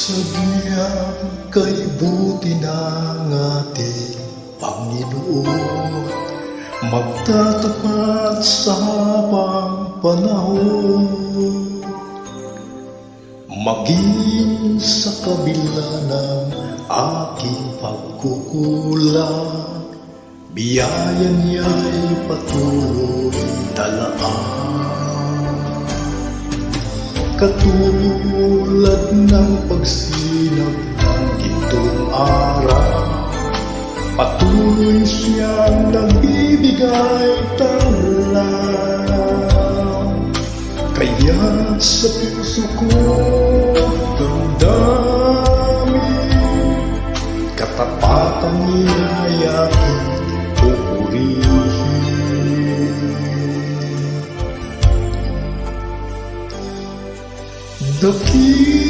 Sadyang kay buti ng ating Panginoon, magtatapat sa habang panahon. Maging sa kabila ng aking pagkukulang, biyaya niya'y patuloy dalaan. Katulad ng pagsinag ng gintong araw, patuloy siyang nagbibigay tanglaw. Kaya sa puso ko damdamin, katapatan niya'y aking pupurihin. Dakil